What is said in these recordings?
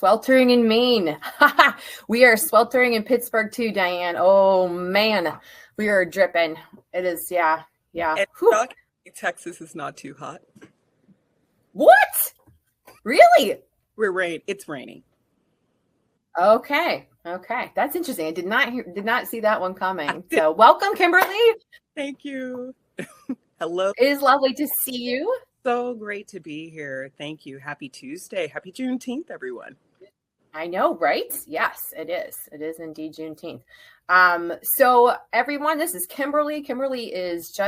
Sweltering in Maine. We are sweltering in Pittsburgh too, Diane. Oh man, we are dripping. It is, yeah. And Texas is not too hot. What? Really? It's raining. Okay. That's interesting. I did not see that one coming. So welcome, Kimberly. Thank you. Hello. It is lovely to see you. So great to be here. Thank you. Happy Tuesday. Happy Juneteenth, everyone. I know, right? Yes, it is. It is indeed Juneteenth. So everyone, this is Kimberly. Kimberly is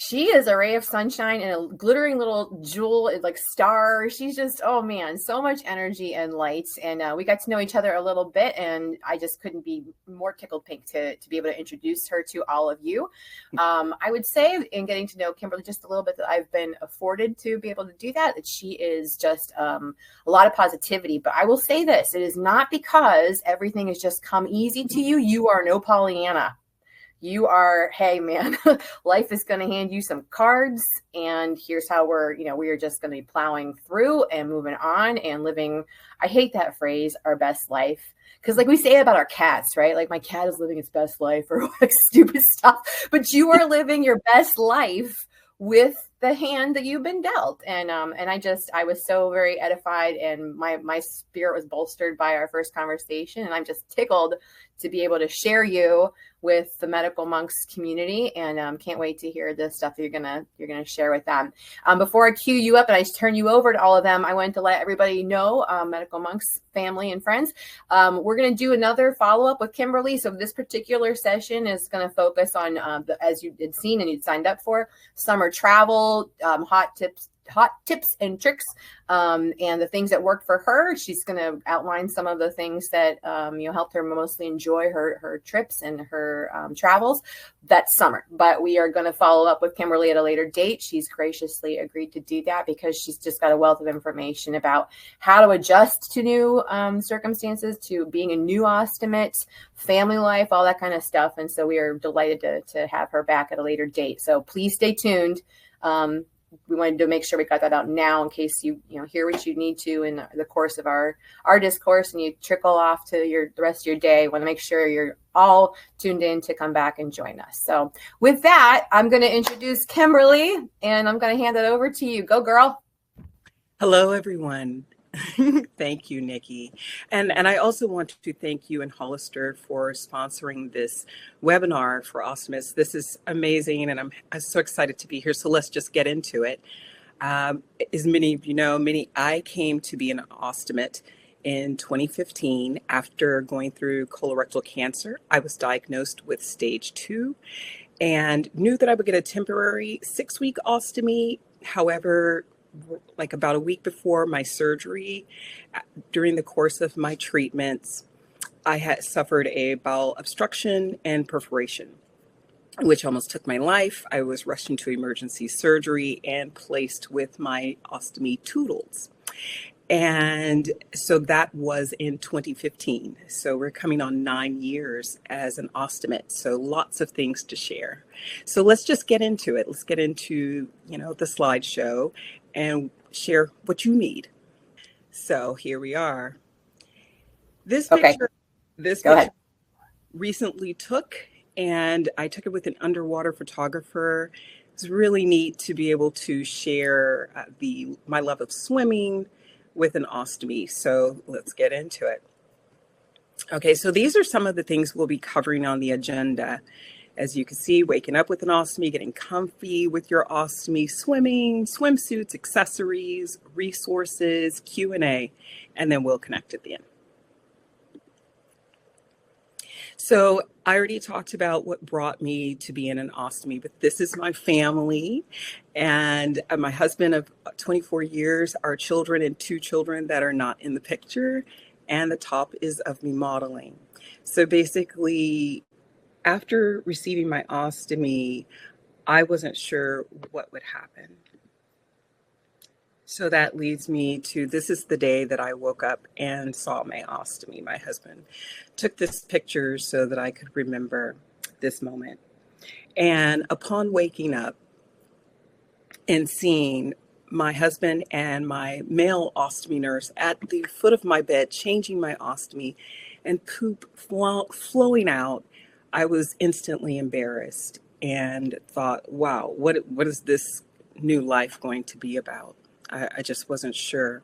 she is a ray of sunshine and a glittering little jewel, like star. She's just, oh man, so much energy and light. And we got to know each other a little bit, and I just couldn't be more tickled pink to be able to introduce her to all of you. I would say, in getting to know Kimberly just a little bit, that I've been afforded to be able to do that she is just a lot of positivity. But I will say this, it is not because everything has just come easy to you. You are no Pollyanna. You are, hey man, life is going to hand you some cards, and here's how we are just going to be plowing through and moving on and living. I hate that phrase, our best life. Because like we say about our cats, right? Like my cat is living its best life or like stupid stuff, but you are living your best life with the hand that you've been dealt. And I was so very edified, and my spirit was bolstered by our first conversation. And I'm just tickled to be able to share you with the Medical Monks community, and can't wait to hear the stuff that you're gonna share with them. Before I cue you up and I turn you over to all of them, I wanted to let everybody know, Medical Monks family and friends, we're gonna do another follow-up with Kimberly. So this particular session is gonna focus on, as you had seen and you'd signed up for, summer travel, hot tips and tricks, and the things that worked for her. She's going to outline some of the things that helped her mostly enjoy her trips and her travels that summer. But we are going to follow up with Kimberly at a later date. She's graciously agreed to do that because she's just got a wealth of information about how to adjust to new circumstances, to being a new ostomate, family life, all that kind of stuff. And so we are delighted to have her back at a later date. So please stay tuned. We wanted to make sure we got that out now in case you hear what you need to in the course of our discourse and you trickle off to the rest of your day. Want to make sure you're all tuned in to come back and join us. So with that, I'm going to introduce Kimberly, and I'm going to hand it over to you. Go, girl. Hello, everyone. Thank you, Nikki. And I also want to thank you and Hollister for sponsoring this webinar for Ostomates. This is amazing, and I'm so excited to be here. So let's just get into it. As many of you know, I came to be an ostomate in 2015 after going through colorectal cancer. I was diagnosed with stage 2 and knew that I would get a temporary 6-week ostomy. However, like about a week before my surgery, during the course of my treatments, I had suffered a bowel obstruction and perforation, which almost took my life. I was rushed into emergency surgery and placed with my ostomy toodles. And so that was in 2015. So we're coming on 9 years as an ostomate. So lots of things to share. So let's just get into it. Let's get into, the slideshow and share what you need. So here we are. This picture recently took, and I took it with an underwater photographer. It's really neat to be able to share my love of swimming with an ostomy. So let's get into it. Okay, so these are some of the things we'll be covering on the agenda. As you can see, waking up with an ostomy, getting comfy with your ostomy, swimming, swimsuits, accessories, resources, Q&A, and then we'll connect at the end. So I already talked about what brought me to be in an ostomy, but this is my family and my husband of 24 years, our children and 2 children that are not in the picture, and the top is of me modeling. So basically, after receiving my ostomy, I wasn't sure what would happen. So that leads me to, this is the day that I woke up and saw my ostomy. My husband took this picture so that I could remember this moment. And upon waking up and seeing my husband and my male ostomy nurse at the foot of my bed, changing my ostomy, and poop flowing out, I was instantly embarrassed and thought, wow, what is this new life going to be about? I just wasn't sure.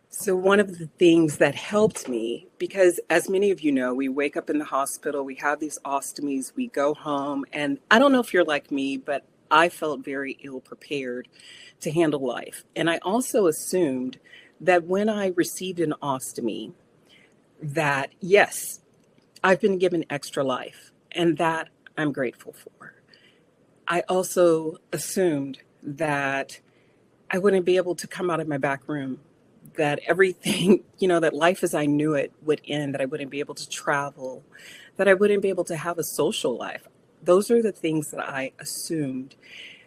So one of the things that helped me, because as many of you know, we wake up in the hospital, we have these ostomies, we go home, and I don't know if you're like me, but I felt very ill prepared to handle life. And I also assumed that when I received an ostomy, that yes, I've been given extra life, and that I'm grateful for. I also assumed that I wouldn't be able to come out of my back room, that everything, that life as I knew it would end, that I wouldn't be able to travel, that I wouldn't be able to have a social life. Those are the things that I assumed.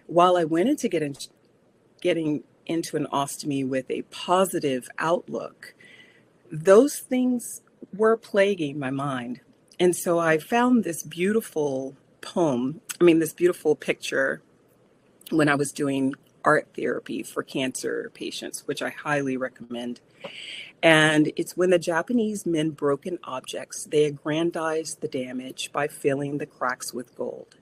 While I went into getting into an ostomy with a positive outlook, those things were plaguing my mind. And so I found this beautiful this beautiful picture when I was doing art therapy for cancer patients, which I highly recommend. And it's when the Japanese men broken objects, they aggrandize the damage by filling the cracks with gold.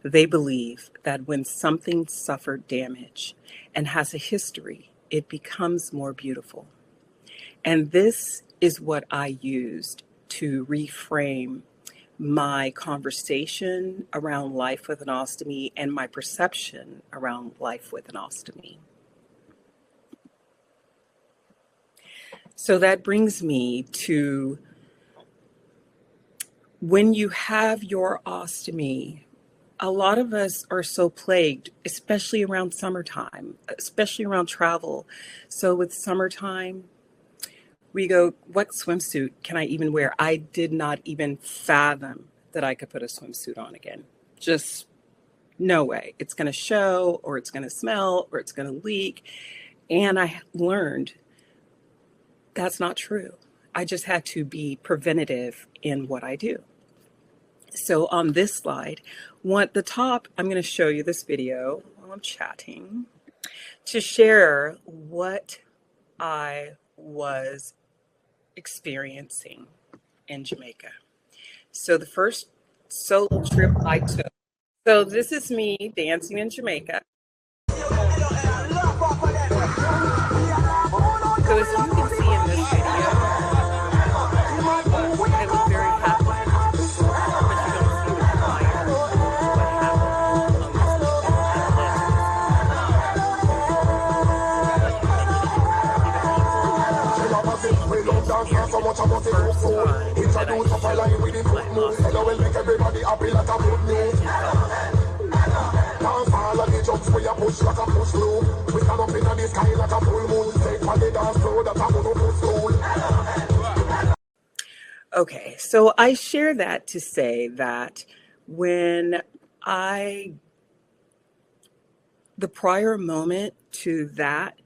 They believe that when something suffered damage and has a history, it becomes more beautiful. And this is what I used to reframe my conversation around life with an ostomy and my perception around life with an ostomy. So that brings me to when you have your ostomy, a lot of us are so plagued, especially around summertime, especially around travel. So with summertime, we go, what swimsuit can I even wear? I did not even fathom that I could put a swimsuit on again. Just no way. It's going to show, or it's going to smell, or it's going to leak. And I learned that's not true. I just had to be preventative in what I do. So on this slide, I'm going to show you this video while I'm chatting to share what I was experiencing in Jamaica. So the first solo trip I took. So this is me dancing in Jamaica. So as you can see in this video, I look very happy, but you don't see the fire, what happened on this Okay, so I share that to say that the prior moment to that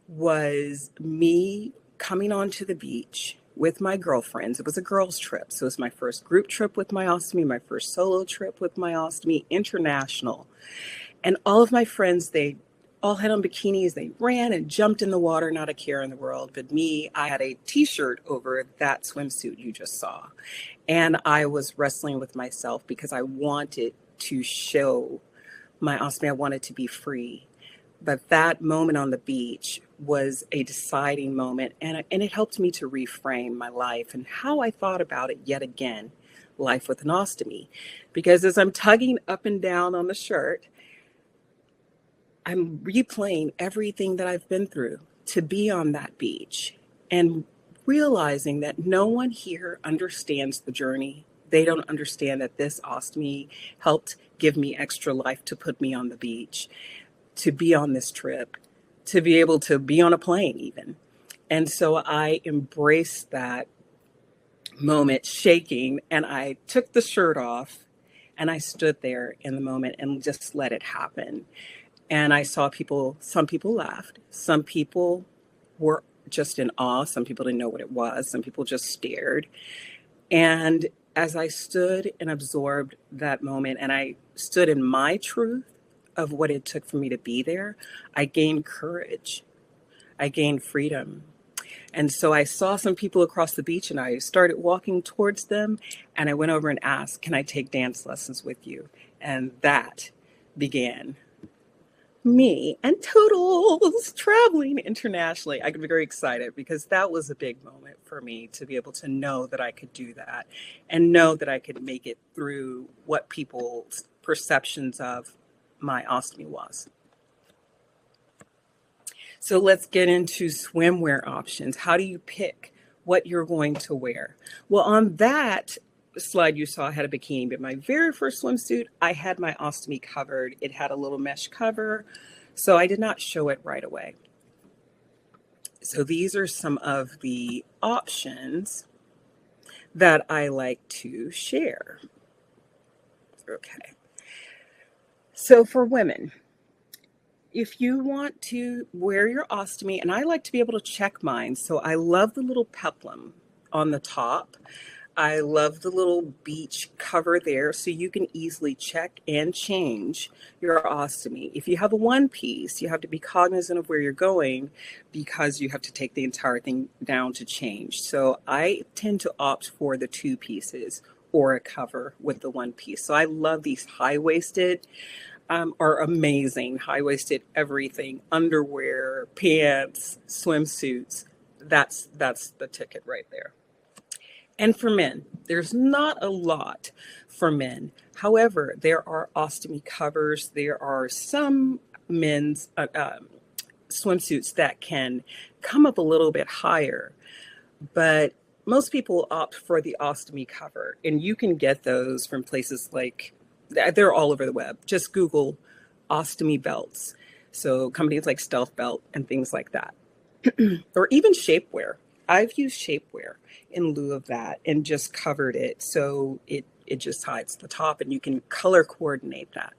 was me coming onto the beach with my girlfriends. It was a girls' trip. So it was my first group trip with my ostomy, my first solo trip with my ostomy, international. And all of my friends, they all had on bikinis. They ran and jumped in the water, not a care in the world. But me, I had a t-shirt over that swimsuit you just saw. And I was wrestling with myself because I wanted to show my ostomy. I wanted to be free. But that moment on the beach was a deciding moment, and it helped me to reframe my life and how I thought about it yet again, life with an ostomy. Because as I'm tugging up and down on the shirt, I'm replaying everything that I've been through to be on that beach and realizing that no one here understands the journey. They don't understand that this ostomy helped give me extra life to put me on the beach, to be on this trip, to be able to be on a plane even. And so I embraced that moment shaking, and I took the shirt off and I stood there in the moment and just let it happen. And I saw some people laughed, some people were just in awe, some people didn't know what it was, some people just stared. And as I stood and absorbed that moment and I stood in my truth, of what it took for me to be there, I gained courage. I gained freedom. And so I saw some people across the beach and I started walking towards them and I went over and asked, can I take dance lessons with you? And that began me and Toodles traveling internationally. I got very excited because that was a big moment for me to be able to know that I could do that and know that I could make it through what people's perceptions of my ostomy was. So let's get into swimwear options. How do you pick what you're going to wear? Well, on that slide you saw, I had a bikini, but my very first swimsuit, I had my ostomy covered. It had a little mesh cover, so I did not show it right away. So these are some of the options that I like to share. Okay. So for women, if you want to wear your ostomy, and I like to be able to check mine, so I love the little peplum on the top. I love the little beach cover there, so you can easily check and change your ostomy. If you have a one piece, you have to be cognizant of where you're going because you have to take the entire thing down to change. So I tend to opt for the two pieces or a cover with the one piece. So I love these high-waisted. Are amazing. High-waisted everything, underwear, pants, swimsuits. That's the ticket right there. And for men, there's not a lot for men. However, there are ostomy covers. There are some men's swimsuits that can come up a little bit higher, but most people opt for the ostomy cover, and you can get those from places like, they're all over the web. Just Google ostomy belts. So companies like Stealth Belt and things like that. Or even shapewear. I've used shapewear in lieu of that and just covered it so it just hides the top and you can color coordinate that.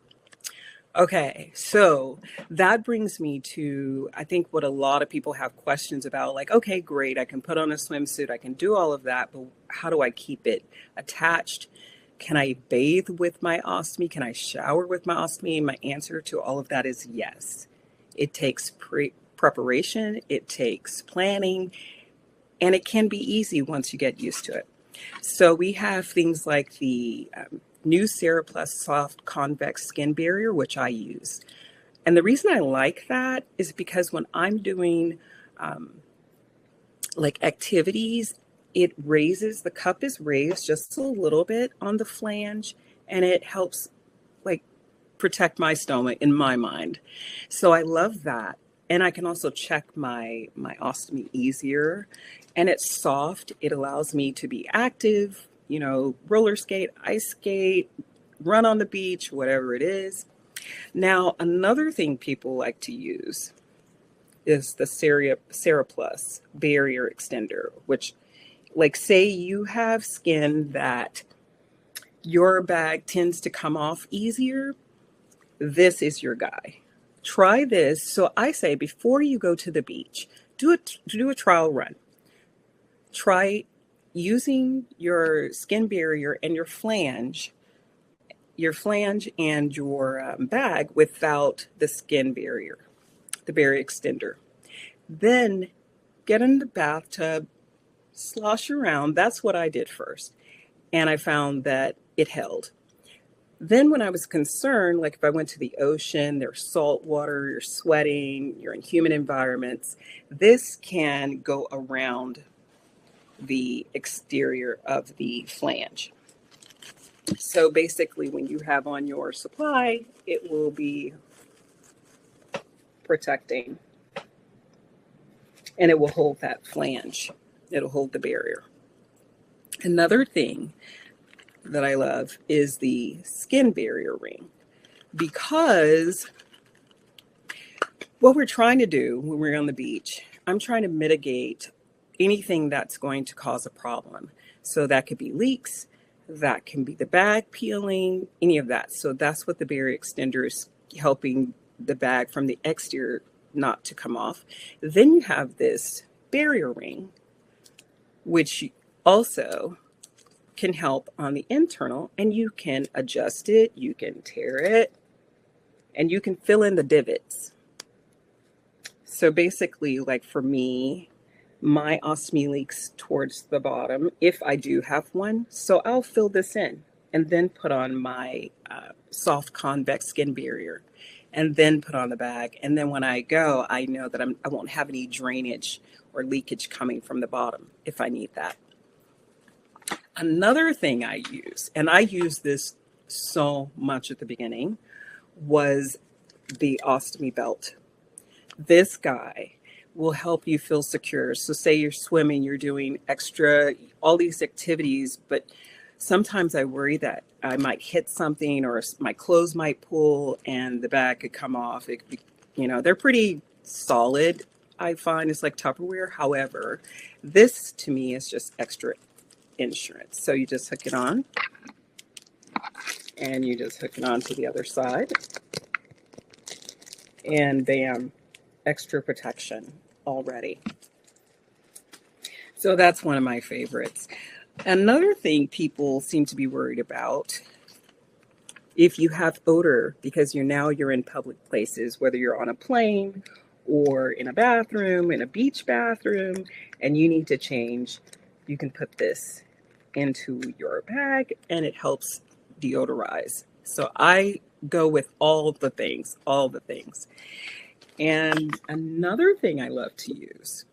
Okay, so that brings me to, I think, what a lot of people have questions about, like, okay, great, I can put on a swimsuit, I can do all of that, but how do I keep it attached? Can I bathe with my ostomy? Can I shower with my ostomy? My answer to all of that is yes. It takes preparation, it takes planning, and it can be easy once you get used to it. So we have things like the new Ceraplus Soft Convex Skin Barrier, which I use. And the reason I like that is because when I'm doing like activities, it raises, the cup is raised just a little bit on the flange, and it helps like protect my stoma in my mind. So I love that. And I can also check my ostomy easier, and it's soft. It allows me to be active, roller skate, ice skate, run on the beach, whatever it is. Now, another thing people like to use is the Ceraplus Barrier Extender, which, like, say you have skin that your bag tends to come off easier, this is your guy. Try this. So I say, before you go to the beach, do a trial run. Try using your skin barrier and your flange and your bag without the skin barrier, the barrier extender. Then get in the bathtub, slosh around. That's what I did first. And I found that it held. Then when I was concerned, like if I went to the ocean, there's salt water, you're sweating, you're in humid environments, this can go around the exterior of the flange. So basically when you have on your supply, it will be protecting and it will hold that flange. It'll hold the barrier. Another thing that I love is the skin barrier ring, because what we're trying to do when we're on the beach, I'm trying to mitigate anything that's going to cause a problem. So that could be leaks, that can be the bag peeling, any of that. So that's what the barrier extender is helping the bag from the exterior not to come off. Then you have this barrier ring, which also can help on the internal, and you can adjust it, you can tear it, and you can fill in the divots. So basically, like for me, my ostomy leaks towards the bottom if I do have one. So I'll fill this in and then put on my soft convex skin barrier and then put on the bag. And then when I go, I know that I won't have any drainage or leakage coming from the bottom if I need that. Another thing I use, and I use this so much at the beginning, was the ostomy belt. This guy will help you feel secure. So say you're swimming, you're doing extra, all these activities, but sometimes I worry that I might hit something or my clothes might pull and the bag could come off. It could be, they're pretty solid. I find it's like Tupperware. However, this to me is just extra insurance. So you just hook it on and you just hook it on to the other side and bam, extra protection already. So that's one of my favorites. Another thing people seem to be worried about, if you have odor, because you're in public places, whether you're on a plane or in a bathroom, in a beach bathroom, and you need to change, you can put this into your bag and it helps deodorize. So I go with all the things. And another thing I love to use,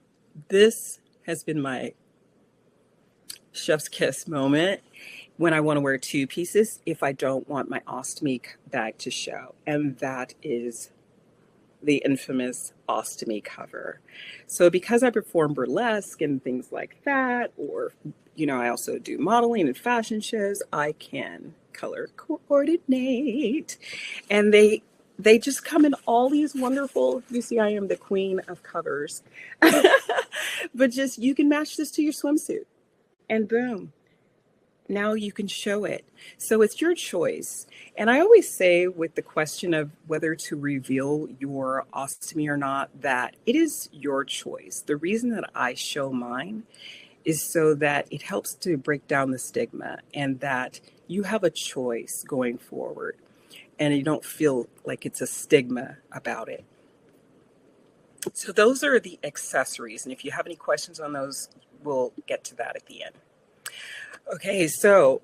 this has been my chef's kiss moment when I want to wear two pieces if I don't want my ostomy bag to show. And that is the infamous ostomy cover. So because I perform burlesque and things like that, or, I also do modeling and fashion shows, I can color coordinate. And they just come in all these wonderful, you see, I am the queen of covers. But just, you can match this to your swimsuit and boom, now you can show it. So it's your choice. And I always say with the question of whether to reveal your ostomy or not, that it is your choice. The reason that I show mine is so that it helps to break down the stigma and that you have a choice going forward and you don't feel like it's a stigma about it. So those are the accessories. And if you have any questions on those, we'll get to that at the end. Okay, so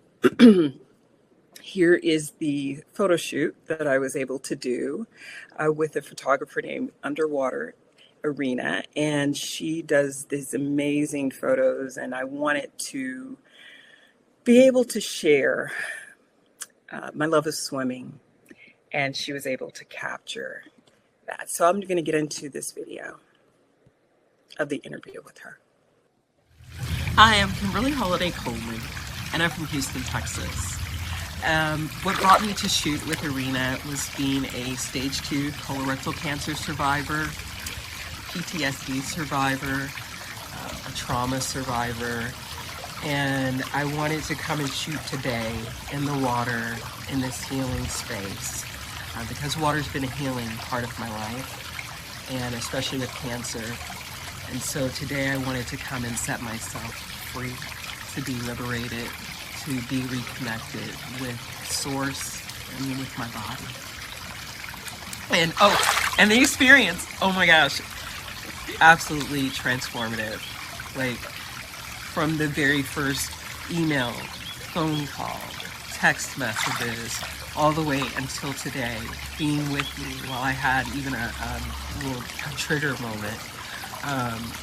here is the photo shoot that I was able to do with a photographer named Underwater Arena, and she does these amazing photos, and I wanted to be able to share my love of swimming, and she was able to capture that. So I'm going to get into this video of the interview with her. Hi, I'm Kimberly Coleman, and I'm from Houston, Texas. What brought me to shoot with Arena was being a stage 2 colorectal cancer survivor, PTSD survivor, a trauma survivor, and I wanted to come and shoot today in the water in this healing space because water's been a healing part of my life, and especially with cancer. And so today I wanted to come and set myself free, to be liberated, to be reconnected with Source and with my body. And the experience, oh my gosh, absolutely transformative. Like from the very first email, phone call, text messages, all the way until today, being with me while I had even a little trigger moment.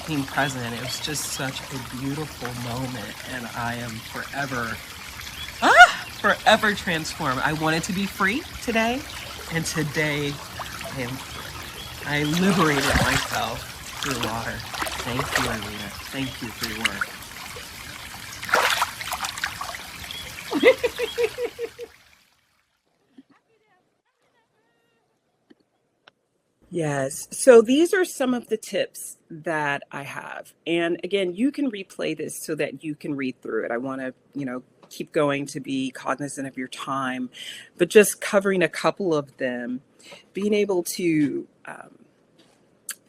Being present, it was just such a beautiful moment, and I am forever transformed. I wanted to be free today, and today I liberated myself through water. Thank you, Arena. Thank you for your work. Yes. So these are some of the tips that I have. And again, you can replay this so that you can read through it. I want to, keep going to be cognizant of your time, but just covering a couple of them, being able to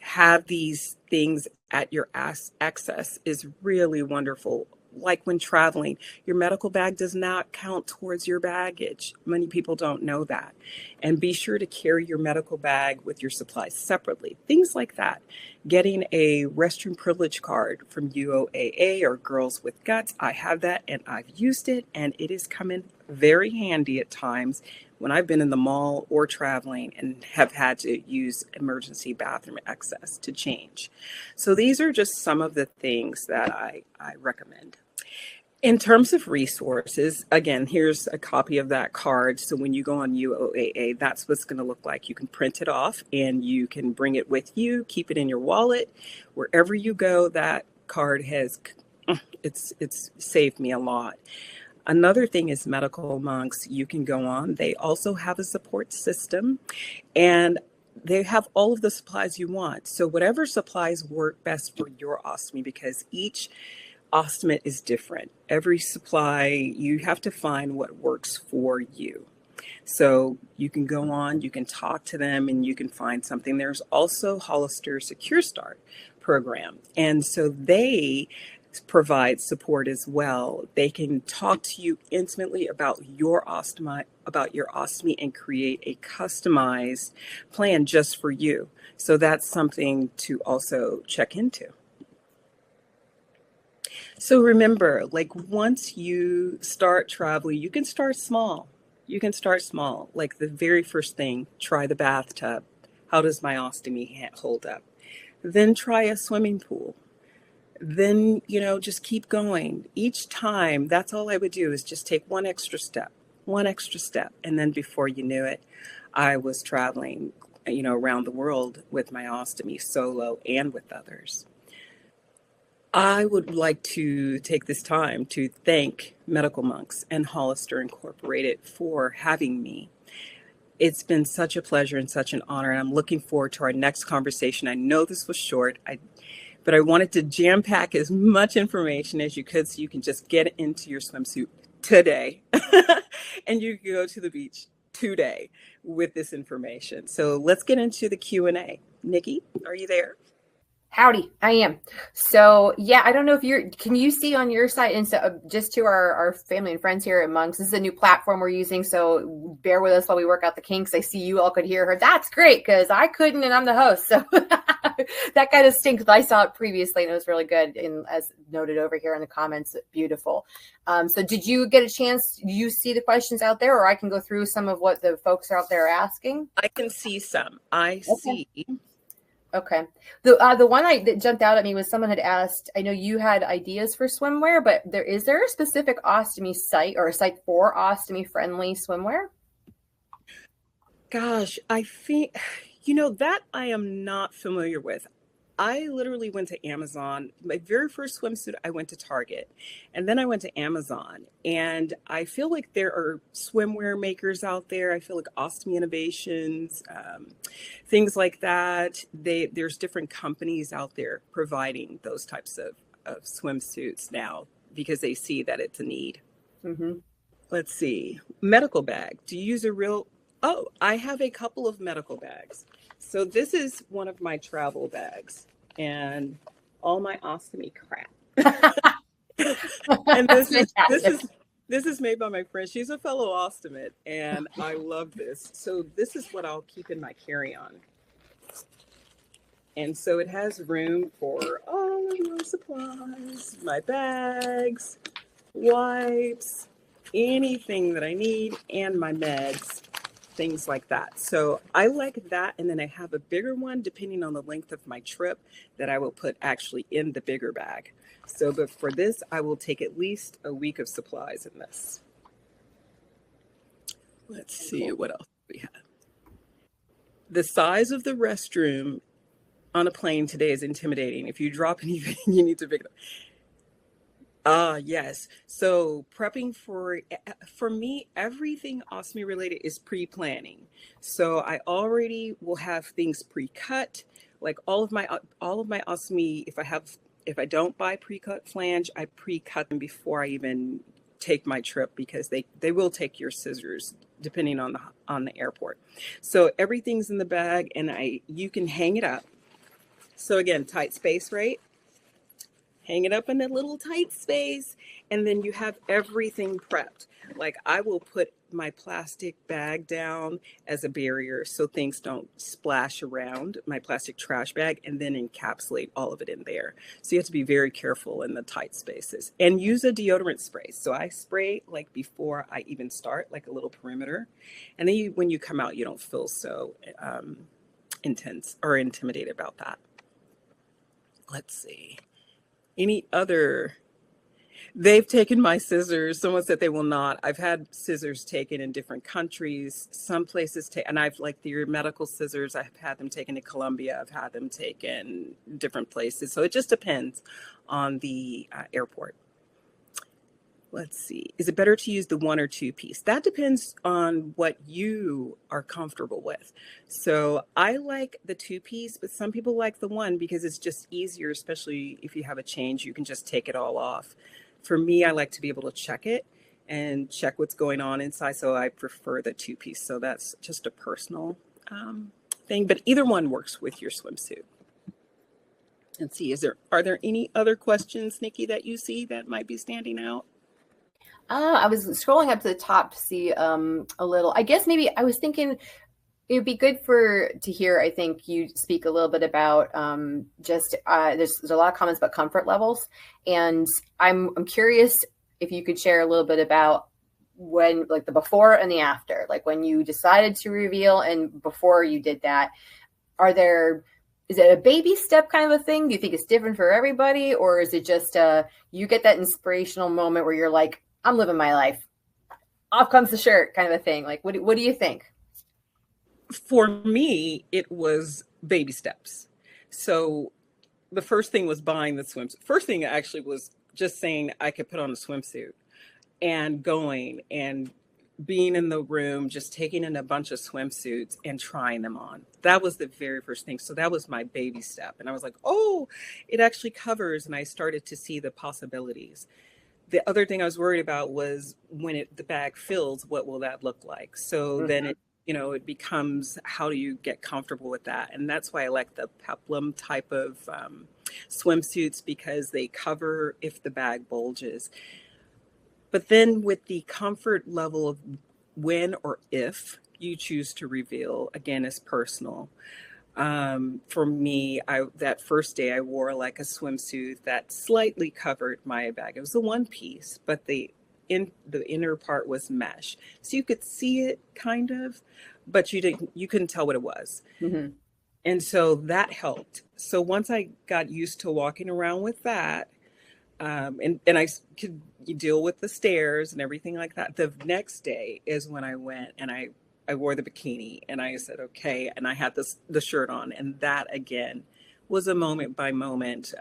have these things at your access is really wonderful. like when traveling, your medical bag does not count towards your baggage. Many people don't know that. And be sure to carry your medical bag with your supplies separately. Things like that. Getting a restroom privilege card from UOAA or Girls with Guts. I have that and I've used it, and it is coming very handy at times when I've been in the mall or traveling and have had to use emergency bathroom access to change. So these are just some of the things that I recommend. In terms of resources, again, here's a copy of that card. So when you go on UOAA, that's what's going to look like. You can print it off and you can bring it with you, keep it in your wallet. Wherever you go, that card it's saved me a lot. Another thing is Medical Monks. You can go on. They also have a support system, and they have all of the supplies you want. So whatever supplies work best for your ostomy, because each ostomate is different. Every supply, you have to find what works for you. So you can go on, you can talk to them, and you can find something. There's also Hollister Secure Start program. And so they provide support as well. They can talk to you intimately about your ostomy, and create a customized plan just for you. So that's something to also check into. So remember, like once you start traveling, you can start small. Like the very first thing, try the bathtub. How does my ostomy hold up? Then try a swimming pool. Then, just keep going. Each time, that's all I would do is just take one extra step. And then before you knew it, I was traveling, around the world with my ostomy solo and with others. I would like to take this time to thank Medical Monks and Hollister Incorporated for having me. It's been such a pleasure and such an honor, and I'm looking forward to our next conversation. I know this was short, but I wanted to jam pack as much information as you could so you can just get into your swimsuit today and you can go to the beach today with this information. So let's get into the Q&A. Nikki, are you there? Howdy, I am. So yeah, I don't know if can you see on your side, and so just to our family and friends here at Monks, this is a new platform we're using, so bear with us while we work out the kinks. I see you all could hear her. That's great, because I couldn't, and I'm the host, so that kind of stinks. I saw it previously, and it was really good, and as noted over here in the comments, beautiful. So did you get a chance, do you see the questions out there, or I can go through some of what the folks out there are asking? I can see some. See. Okay. The one that jumped out at me was someone had asked, I know you had ideas for swimwear, but is there a specific ostomy site or a site for ostomy friendly swimwear? Gosh, I think, that I am not familiar with. I literally went to Amazon. My very first swimsuit, I went to Target, and then I went to Amazon. And I feel like there are swimwear makers out there. I feel like Ostomy Innovations, things like that. There's different companies out there providing those types of swimsuits now because they see that it's a need. Mm-hmm. Let's see. Medical bag. Do you use a real? Oh, I have a couple of medical bags. So this is one of my travel bags and all my ostomy crap. And this is made by my friend. She's a fellow ostomate, and I love this. So this is what I'll keep in my carry-on. And so it has room for all of my supplies, my bags, wipes, anything that I need, and my meds. Things like that. So I like that. And then I have a bigger one, depending on the length of my trip, that I will put actually in the bigger bag. So, but for this, I will take at least a week of supplies in this. Let's see what else we have. The size of the restroom on a plane today is intimidating. If you drop anything, you need to pick it up. Yes. So prepping for me, everything ostomy related is pre-planning. So I already will have things pre-cut, like all of my ostomy. If I don't buy pre-cut flange, I pre-cut them before I even take my trip, because they will take your scissors depending on the airport. So everything's in the bag, and you can hang it up. So again, tight space, right? hang it up in a little tight space, and then you have everything prepped. Like I will put my plastic bag down as a barrier so things don't splash around my plastic trash bag, and then encapsulate all of it in there. So you have to be very careful in the tight spaces and use a deodorant spray. So I spray like before I even start, like a little perimeter. And then when you come out, you don't feel so intense or intimidated about that. Let's see. Any other? They've taken my scissors. Someone said they will not. I've had scissors taken in different countries. Some places take, and I've like your medical scissors. I've had them taken to Colombia. I've had them taken different places. So it just depends on the airport. Let's see. Is it better to use the 1 or 2 piece? That depends on what you are comfortable with. So I like the 2 piece, but some people like the 1 because it's just easier, especially if you have a change, you can just take it all off. For me, I like to be able to check it and check what's going on inside. So I prefer the 2 piece. So that's just a personal thing, but either one works with your swimsuit. Let's see. Are there any other questions, Nikki, that you see that might be standing out? I was scrolling up to the top to see a little. I guess maybe I was thinking it would be good to hear. I think you speak a little bit about there's a lot of comments about comfort levels, and I'm curious if you could share a little bit about when, like the before and the after, like when you decided to reveal and before you did that. Is it a baby step kind of a thing? Do you think it's different for everybody, or is it just you get that inspirational moment where you're like, I'm living my life, off comes the shirt kind of a thing? Like, what do you think? For me, it was baby steps. So the first thing was buying the swimsuit. First thing actually was just saying I could put on a swimsuit and going and being in the room, just taking in a bunch of swimsuits and trying them on. That was the very first thing. So that was my baby step. And I was like, oh, it actually covers. And I started to see the possibilities. The other thing I was worried about was when the bag fills, what will that look like? So then it becomes, how do you get comfortable with that? And that's why I like the peplum type of swimsuits, because they cover if the bag bulges. But then with the comfort level of when or if you choose to reveal, again, is personal. For me, that first day I wore like a swimsuit that slightly covered my bag. It was a 1 piece, but the inner part was mesh, so you could see it kind of, but you couldn't tell what it was. Mm-hmm. And so that helped. So once I got used to walking around with that, and I could deal with the stairs and everything like that, the next day is when I went and I wore the bikini, and I said, okay. And I had the shirt on, and that again was a moment by moment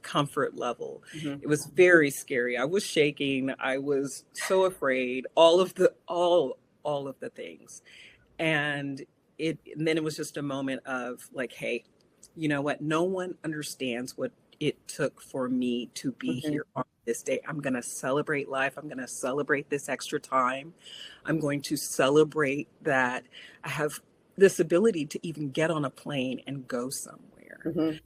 comfort level. Mm-hmm. It was very scary. I was shaking. I was so afraid, all of the things. And then it was just a moment of like, hey, you know what? No one understands what it took for me to be here on this day. I'm going to celebrate life. I'm going to celebrate this extra time. I'm going to celebrate that I have this ability to even get on a plane and go somewhere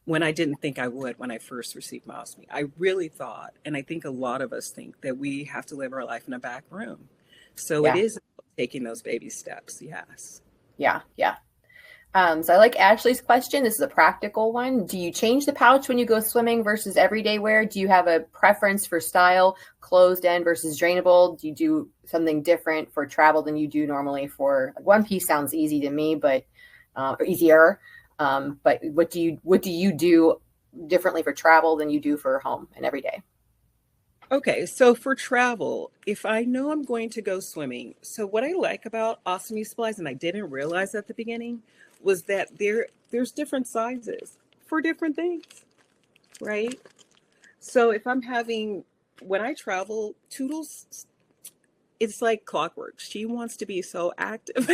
when I didn't think I would when I first received my ostomy. I really thought, and I think a lot of us think, that we have to live our life in a back room. So it is taking those baby steps. Yes. Yeah. So I like Ashley's question. This is a practical one. Do you change the pouch when you go swimming versus everyday wear? Do you have a preference for style, closed end versus drainable? Do you do something different for travel than you do normally for 1 piece? Sounds easy to me, but or easier. But what do you do differently for travel than you do for home and everyday? Okay, so for travel, if I know I'm going to go swimming, so what I like about ostomy supplies, and I didn't realize at the beginning, was that there's different sizes for different things, right? So if when I travel, Toodles, it's like clockwork. She wants to be so active.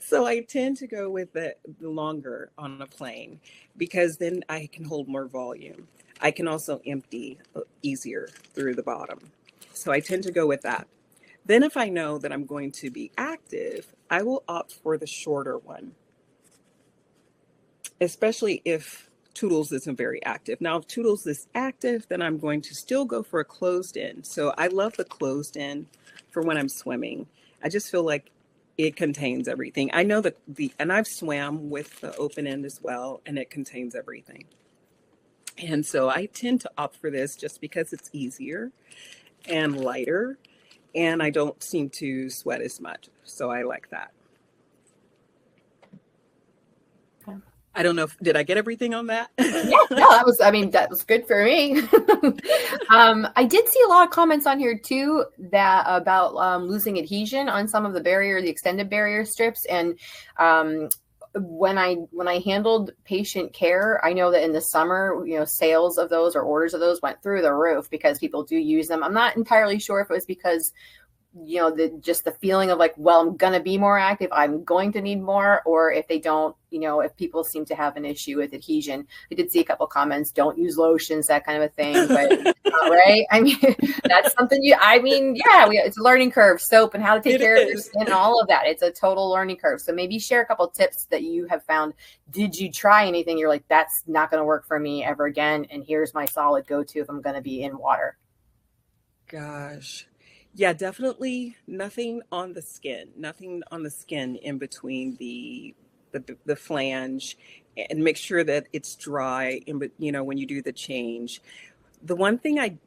So I tend to go with the longer on a plane, because then I can hold more volume. I can also empty easier through the bottom. So I tend to go with that. Then if I know that I'm going to be active, I will opt for the shorter one. Especially if Toodles isn't very active. Now, if Toodles is active, then I'm going to still go for a closed end. So I love the closed end for when I'm swimming. I just feel like it contains everything. I know that and I've swam with the open end as well, and it contains everything. And so I tend to opt for this just because it's easier and lighter, and I don't seem to sweat as much. So I like that. I don't know did I get everything on that? Yeah, no, that was good for me. I did see a lot of comments on here too that about losing adhesion on some of the extended barrier strips. And when I handled patient care, I know that in the summer, sales of those or orders of those went through the roof because people do use them. I'm not entirely sure if it was because just the feeling of like, well, I'm going to be more active, I'm going to need more, or if they don't, if people seem to have an issue with adhesion. I did see a couple comments, don't use lotions, that kind of a thing, but right. I mean, that's something it's a learning curve, soap and how to take care of your skin and all of that. It's a total learning curve. So maybe share a couple tips that you have found. Did you try anything you're like, that's not going to work for me ever again, and here's my solid go-to if I'm going to be in water? Gosh. Yeah, definitely nothing on the skin in between the flange, and make sure that it's dry when you do the change. The one thing I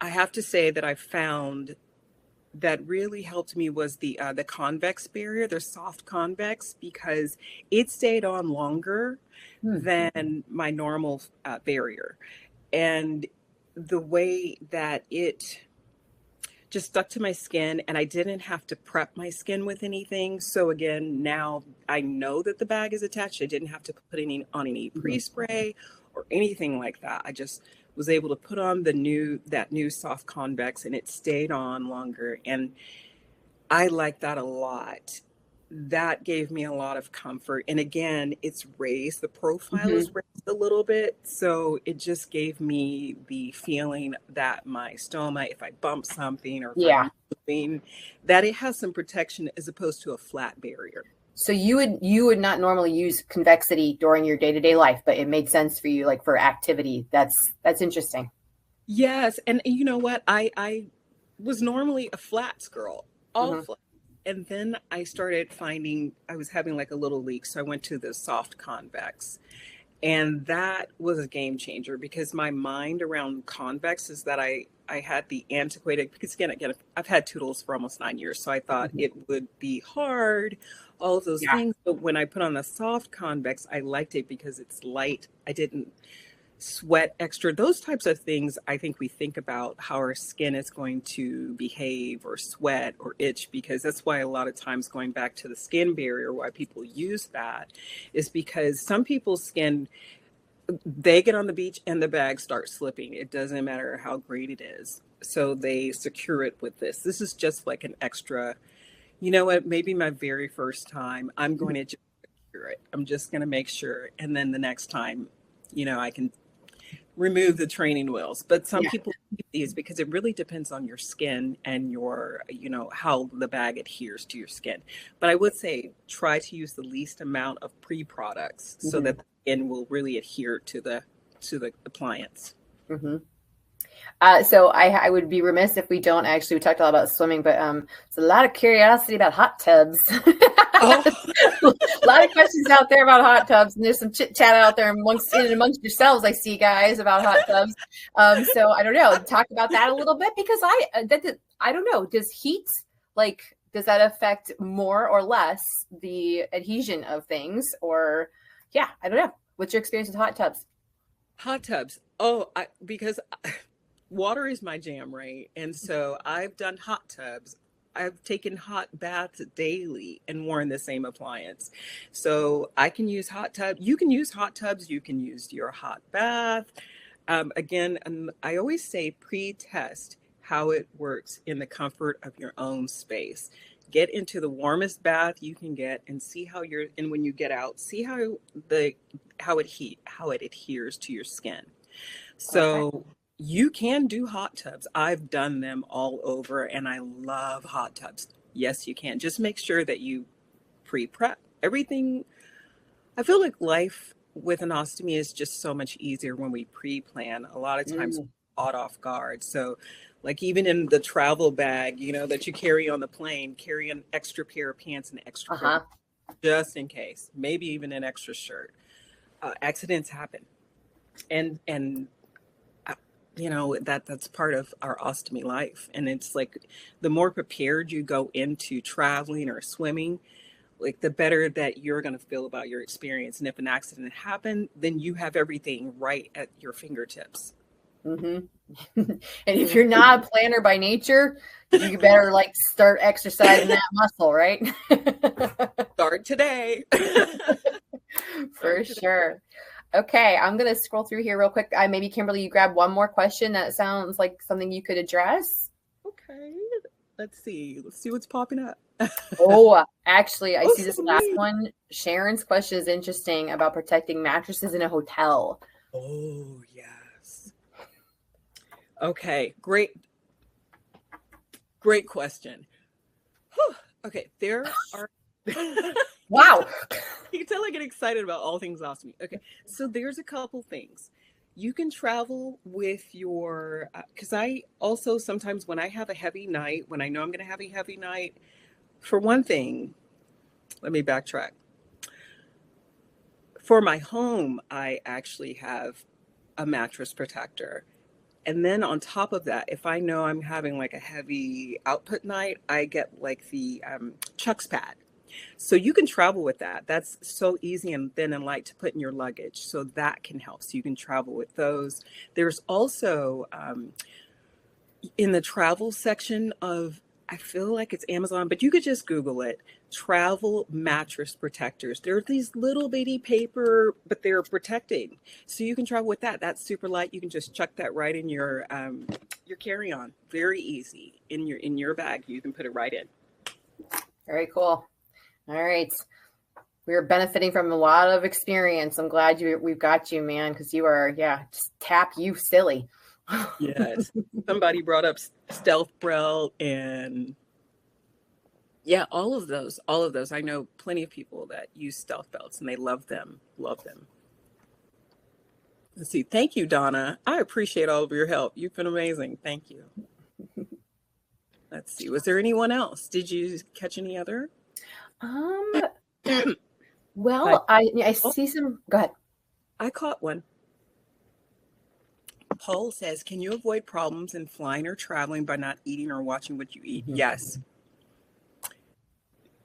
have to say that I found that really helped me was the convex barrier, the soft convex, because it stayed on longer than my normal barrier. And the way that it just stuck to my skin, and I didn't have to prep my skin with anything. So again, now I know that the bag is attached. I didn't have to put on any pre-spray or anything like that. I just was able to put on that new soft convex, and it stayed on longer. And I like that a lot. That gave me a lot of comfort. And again, it's raised, the profile is raised a little bit. So it just gave me the feeling that my stoma, if I bump something or if I'm moving, that it has some protection as opposed to a flat barrier. So you would not normally use convexity during your day-to-day life, but it made sense for you, like for activity. That's interesting. Yes. And you know what? I was normally a flats girl, all flat. And then I started finding I was having like a little leak. So I went to the soft convex. And that was a game changer, because my mind around convex is that I had the antiquated, because again, I've had Toodles for almost 9 years. So I thought it would be hard, all of those things. But when I put on the soft convex, I liked it because it's light. I didn't sweat extra. Those types of things, I think we think about how our skin is going to behave or sweat or itch, because that's why a lot of times, going back to the skin barrier, why people use that is because some people's skin, they get on the beach and the bag starts slipping. It doesn't matter how great it is. So they secure it with this. This is just like an extra, you know what, maybe my very first time, I'm going to just secure it. I'm just going to make sure. And then the next time, I can remove the training wheels. But some people keep these because it really depends on your skin and your, how the bag adheres to your skin. But I would say try to use the least amount of pre-products so that the skin will really adhere to the appliance. So I would be remiss if we don't we talked a lot about swimming, but there's a lot of curiosity about hot tubs. A lot of questions out there about hot tubs, and there's some chit chat out there amongst yourselves. I see, guys, about hot tubs. So I don't know. Talk about that a little bit, because I don't know. Does heat, does that affect more or less the adhesion of things? Or I don't know. What's your experience with hot tubs? Hot tubs. Because water is my jam, right? And so I've done hot tubs. I've taken hot baths daily and worn the same appliance. So I can use hot tubs. You can use hot tubs. You can use your hot bath. Again, I always say pre-test how it works in the comfort of your own space. Get into the warmest bath you can get and see how and when you get out, see how it adheres to your skin. So you can do hot tubs. I've done them all over, and I love hot tubs. Yes, you can. Just make sure that you pre-prep everything. I feel like life with an ostomy is just so much easier when we pre-plan. A lot of times caught off guard. So like even in the travel bag, that you carry on the plane, carry an extra pair of pants and extra pair just in case, maybe even an extra shirt. Accidents happen. And that's part of our ostomy life. And it's like the more prepared you go into traveling or swimming, like the better that you're going to feel about your experience. And if an accident happened, then you have everything right at your fingertips. And if you're not a planner by nature, you better start exercising that muscle, right? Start today. For sure. Okay, I'm going to scroll through here real quick. Maybe Kimberly, you grab one more question that sounds like something you could address. Okay, let's see what's popping up. Actually, I see this last one. Sharon's question is interesting about protecting mattresses in a hotel. Oh, yes. Okay, great question. Whew. Okay, there are... Wow. You can tell I get excited about all things ostomy. Okay, so there's a couple things. You can travel with your... because I also sometimes when I have a heavy night, when I know I'm going to have a heavy night, for one thing, let me backtrack. For my home, I actually have a mattress protector. And then on top of that, if I know I'm having like a heavy output night, I get like the Chuck's pad. So you can travel with that. That's so easy and thin and light to put in your luggage. So that can help. So you can travel with those. There's also in the travel section of, I feel like it's Amazon, but you could just Google it. Travel mattress protectors. They're these little bitty paper, but they're protecting. So you can travel with that. That's super light. You can just chuck that right in your carry-on. Very easy. In your bag. You can put it right in. Very cool. All right. We're benefiting from a lot of experience. I'm glad we've got you, man, because you are, just tap you silly. Yes. Somebody brought up stealth belt and all of those. I know plenty of people that use stealth belts and they love them. Let's see. Thank you, Donna. I appreciate all of your help. You've been amazing. Thank you. Let's see. Was there anyone else? Did you catch any other? Well, I see some. Go ahead. I caught one. Paul says, can you avoid problems in flying or traveling by not eating or watching what you eat? Mm-hmm. Yes.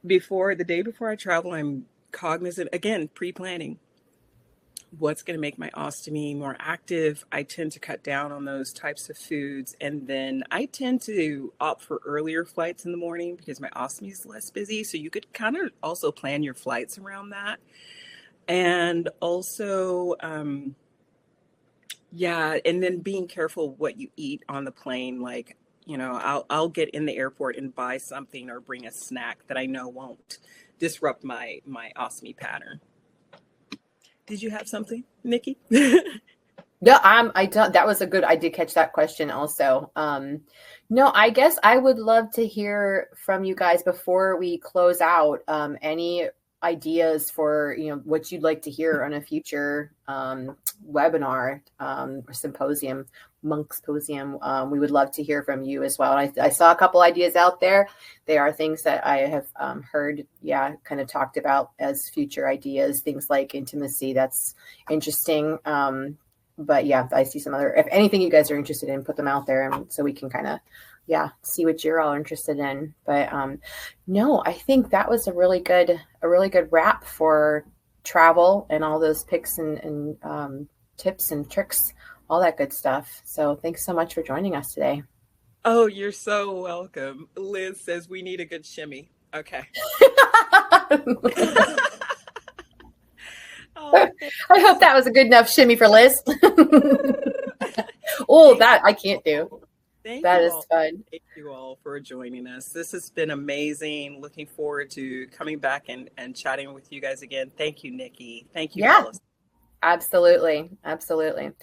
The day before I travel, I'm cognizant, again, pre-planning what's going to make my ostomy more active. I tend to cut down on those types of foods. And then I tend to opt for earlier flights in the morning because my ostomy is less busy. So you could kind of also plan your flights around that. And also, and then being careful what you eat on the plane. Like, I'll get in the airport and buy something or bring a snack that I know won't disrupt my ostomy pattern. Did you have something, Nikki? No, I don't. That was I did catch that question also. No, I guess I would love to hear from you guys before we close out. Any ideas for what you'd like to hear on a future webinar or symposium, monk symposium. We would love to hear from you as well. I saw a couple ideas out there. They are things that I have heard, kind of talked about as future ideas, things like intimacy. That's interesting. But I see some other, if anything you guys are interested in, put them out there and so we can kind of see what you're all interested in. But no, I think that was a really good wrap for travel and all those picks and tips and tricks, all that good stuff. So thanks so much for joining us today. Oh, you're so welcome. Liz says we need a good shimmy. Okay. I hope that was a good enough shimmy for Liz. That I can't do. That is fun. Thank you all for joining us. This has been amazing. Looking forward to coming back and chatting with you guys again. Thank you, Nikki. Thank you, Alice. Absolutely.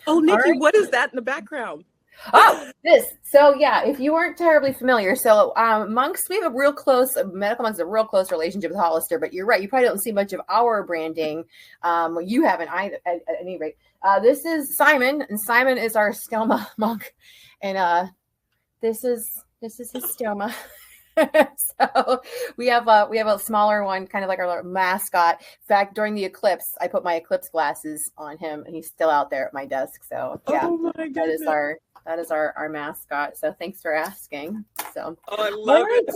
Oh, Nikki, right. What is that in the background? Oh, this. So yeah, if you weren't terribly familiar, so monks, we have a real close, medical monks, a real close relationship with Hollister. But you're right, you probably don't see much of our branding. You haven't either, at any rate. This is Simon, and Simon is our stoma monk, and this is his stoma. So we have a smaller one, kind of like our mascot. In fact, during the eclipse, I put my eclipse glasses on him, and he's still out there at my desk. So yeah, that is our mascot. So thanks for asking. So I love it.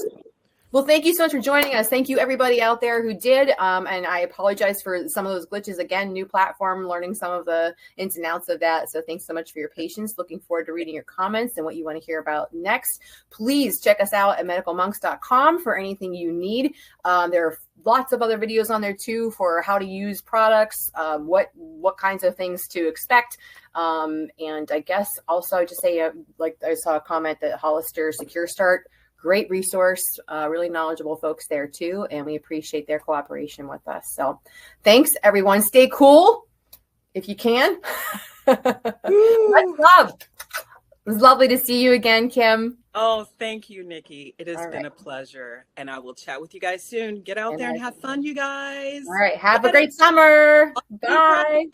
Well, thank you so much for joining us. Thank you, everybody out there who did. And I apologize for some of those glitches. Again, new platform, learning some of the ins and outs of that. So thanks so much for your patience. Looking forward to reading your comments and what you want to hear about next. Please check us out at medicalmonks.com for anything you need. There are lots of other videos on there too for how to use products, what kinds of things to expect. And I guess also just say, like I saw a comment that Hollister Secure Start, great resource, really knowledgeable folks there too, and we appreciate their cooperation with us. So thanks, everyone. Stay cool if you can. Much love. It was lovely to see you again, Kim. Oh, thank you, Nikki. It has been a pleasure, and I will chat with you guys soon. Get out there and have fun, you guys. All right. Have a great summer. Bye.